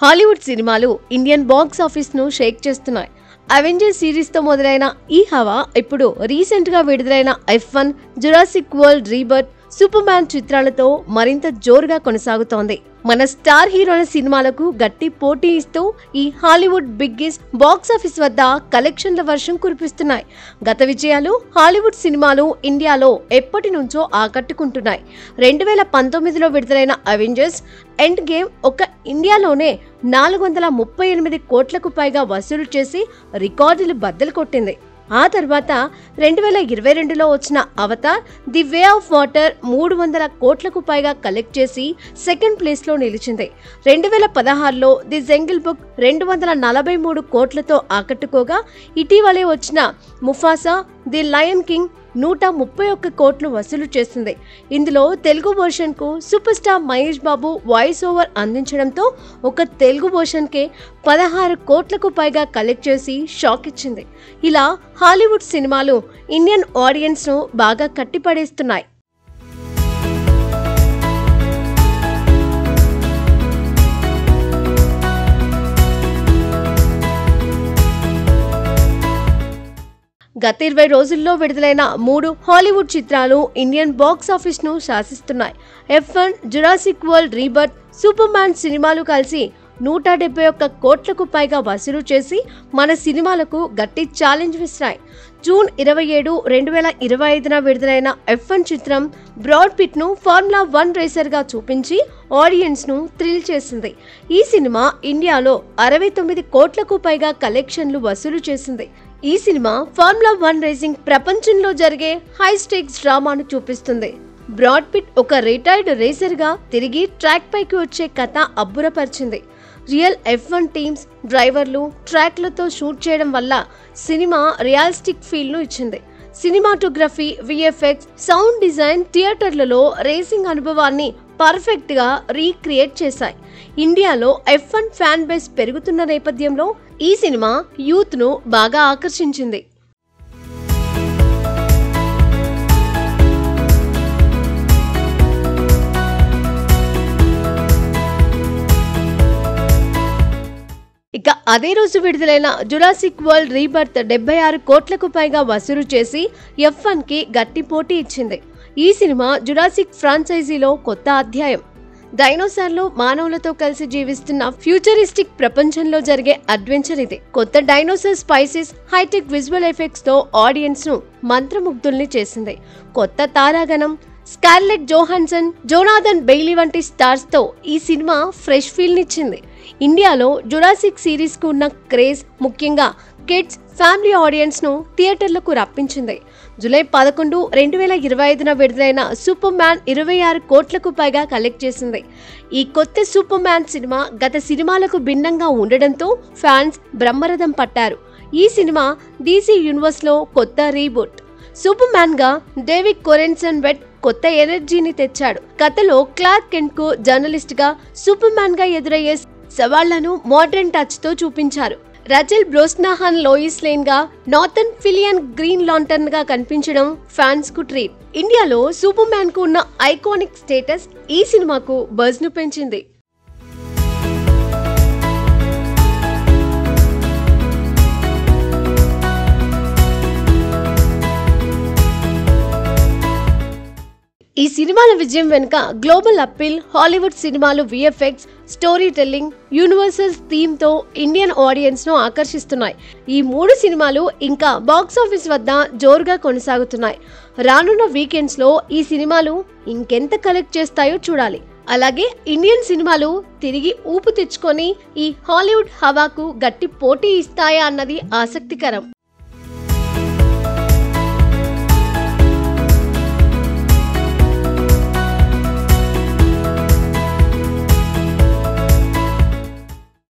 Hollywood సినిమాలు Indian box office ను షేక్ చేస్తున్నాయి. అవెంజర్స్ సిరీస్ తో మొదలైన ఈ హవా ఇప్పుడు రీసెంట్ గా విడుదలైన F1, Jurassic world rebirth, super man చిత్రాలతో మరింత జోరుగా కొనసాగుతోంది. మన స్టార్ హీరోల సినిమాలకు గట్టి పోటీ ఇస్తూ ఈ హాలీవుడ్ బిగ్గెస్ట్ బాక్స్ ఆఫీస్ వద్ద కలెక్షన్ల వర్షం కురిపిస్తున్నాయి. గత విజయాలు హాలీవుడ్ సినిమాలు ఇండియాలో ఎప్పటి నుంచో ఆకట్టుకుంటున్నాయి. 2019లో విడుదలైన అవెంజర్స్ ఎండ్ గేమ్ ఒక ఇండియాలోనే 438 కోట్లకు పైగా వసూలు చేసి రికార్డులు బద్దలు కొట్టింది. ఆ తర్వాత 2022లో వచ్చిన Avatar the way of water 300 కోట్లకు పైగా కలెక్ట్ చేసి సెకండ్ ప్లేస్ లో నిలిచింది. 2016లో ది జంగిల్ బుక్ 243 కోట్లతో ఆకట్టుకోగా, ఇటీవలే వచ్చిన ముఫాసా ది లయన్ కింగ్ 131 కోట్లు వసూలు చేసింది. ఇందులో తెలుగు వర్షన్ కు super star Mahesh Babu voice over అందించడంతో ఒక తెలుగు వర్షన్ కే 16 కోట్లకు పైగా కలెక్ట్ చేసి షాక్ ఇచ్చింది. ఇలా హాలీవుడ్ సినిమాలు ఇండియన్ ఆడియన్స్ ను బాగా కట్టిపడేస్తున్నాయి. గత 20 రోజుల్లో విడుదలైన 3 హాలీవుడ్ చిత్రాలు ఇండియన్ బాక్స్ ఆఫీస్ ను శాసిస్తున్నాయి. F1, Jurassic world rebirth, super man సినిమాలు కలిసి 171 కోట్లకు పైగా వసూలు చేసి మన సినిమాలకు గట్టి ఛాలెంజ్ విసిరాయి. జూన్ 27, 2025న విడుదలైన F1 చిత్రం బ్రాడ్ పిట్ ను ఫార్ములా 1 రేసర్ గా చూపించి ఆడియన్స్ ను థ్రిల్ చేసింది. ఈ సినిమా ఇండియాలో 69 కోట్లకు పైగా కలెక్షన్లు వసూలు చేసింది. ఈ సినిమా ఫార్ములా 1 రేసింగ్ ప్రపంచంలో జరిగే హై స్టేక్స్ డ్రామాను చూపిస్తుంది. బ్రాడ్ పిట్ ఒక రిటైర్డ్ రేసర్ గా తిరిగి ట్రాక్ పైకి వచ్చే కథ అబ్బురపరిచింది. రియల్ F1 టీమ్స్, డ్రైవర్లు ట్రాక్లతో షూట్ చేయడం వల్ల సినిమా రియలిస్టిక్ ఫీల్ ను ఇచ్చింది. సినిమాటోగ్రఫీ, VFX, సౌండ్ డిజైన్ థియేటర్లలో రేసింగ్ అనుభవాన్ని పర్ఫెక్ట్ గా రీక్రియేట్ చేశాయి. ఇండియాలో F1 ఫ్యాన్ బేస్ పెరుగుతున్న నేపథ్యంలో ఈ సినిమా యూత్ ను బాగా ఆకర్షించింది. ఇక అదే రోజు విడుదలైన జురాసిక్ వరల్డ్ రీబర్త్ 76 కోట్లకు పైగా వసూలు చేసి F1 కి గట్టి పోటీ ఇచ్చింది. ఈ సినిమా జురాసిక్ ఫ్రాంచైజీలో కొత్త అధ్యాయం. డైనోసార్లు మానవులతో కలిసి జీవిస్తున్న ఫ్యూచరిస్టిక్ ప్రపంచంలో జరిగే అడ్వెంచర్ ఇది. కొత్త dinosaur species, high tech visual effects తో ఆడియన్స్ ను మంత్రముగ్ధుల్ని చేసింది. కొత్త తారాగణం స్కార్లెట్ జోహాన్సన్, జోనాథన్ బెయిలీ వంటి స్టార్స్ తో ఈ సినిమా ఫ్రెష్ ఫీల్ నిచ్చింది. ఇండియాలో జురాసిక్ సిరీస్ కు ఉన్న క్రేజ్ ముఖ్యంగా కిడ్స్, ఫ్యామిలీ ఆడియన్స్ ను థియేటర్లకు రప్పించింది. జూలై 11, 2025న విడుదలైన సూపర్ మ్యాన్ 26 కోట్లకు పైగా కలెక్ట్ చేసింది. ఈ కొత్త సూపర్ మ్యాన్ సినిమా గత సినిమాలకు భిన్నంగా ఉండడంతో ఫ్యాన్స్ బ్రహ్మరథం పట్టారు. ఈ సినిమా DC యూనివర్స్ లో కొత్త రీబూట్. సూపర్ మ్యాన్ గా డేవిడ్ కోరెన్సన్ వెట్ కొత్త ఎనర్జీని తెచ్చాడు. కథలో క్లార్క్ కెంట్ కు జర్నలిస్ట్ గా, సూపర్ మ్యాన్ గా ఎదురయ్యే సవాళ్లను మోడర్న్ టచ్ తో చూపించారు. రచెల్ బ్రోస్నాహాన్ లోయిస్ లేన్ గా, నాథన్ ఫిలియన్ గ్రీన్ లాంటర్న్ గా కనిపించడం ఫ్యాన్స్ కు ట్రీట్. ఇండియాలో సూపర్ మ్యాన్ కు ఉన్న ఐకానిక్ స్టేటస్ ఈ సినిమాకు బజ్ ను పెంచింది. ఈ సినిమాల విజయం వెనుక గ్లోబల్ అప్పీల్, హాలీవుడ్ సినిమాలు VFX, story telling, universal theme తో ఇండియన్ ఆడియన్స్ ను ఆకర్షిస్తున్నాయి. ఈ 3 సినిమాలు ఇంకా బాక్స్ ఆఫీస్ వద్ద జోరుగా కొనసాగుతున్నాయి. రానున్న వీకెండ్స్ లో ఈ సినిమాలు ఇంకెంత కలెక్ట్ చేస్తాయో చూడాలి. అలాగే ఇండియన్ సినిమాలు తిరిగి ఊపు తెచ్చుకొని ఈ హాలీవుడ్ హవాకు గట్టి పోటీ ఇస్తాయా అన్నది ఆసక్తికరం.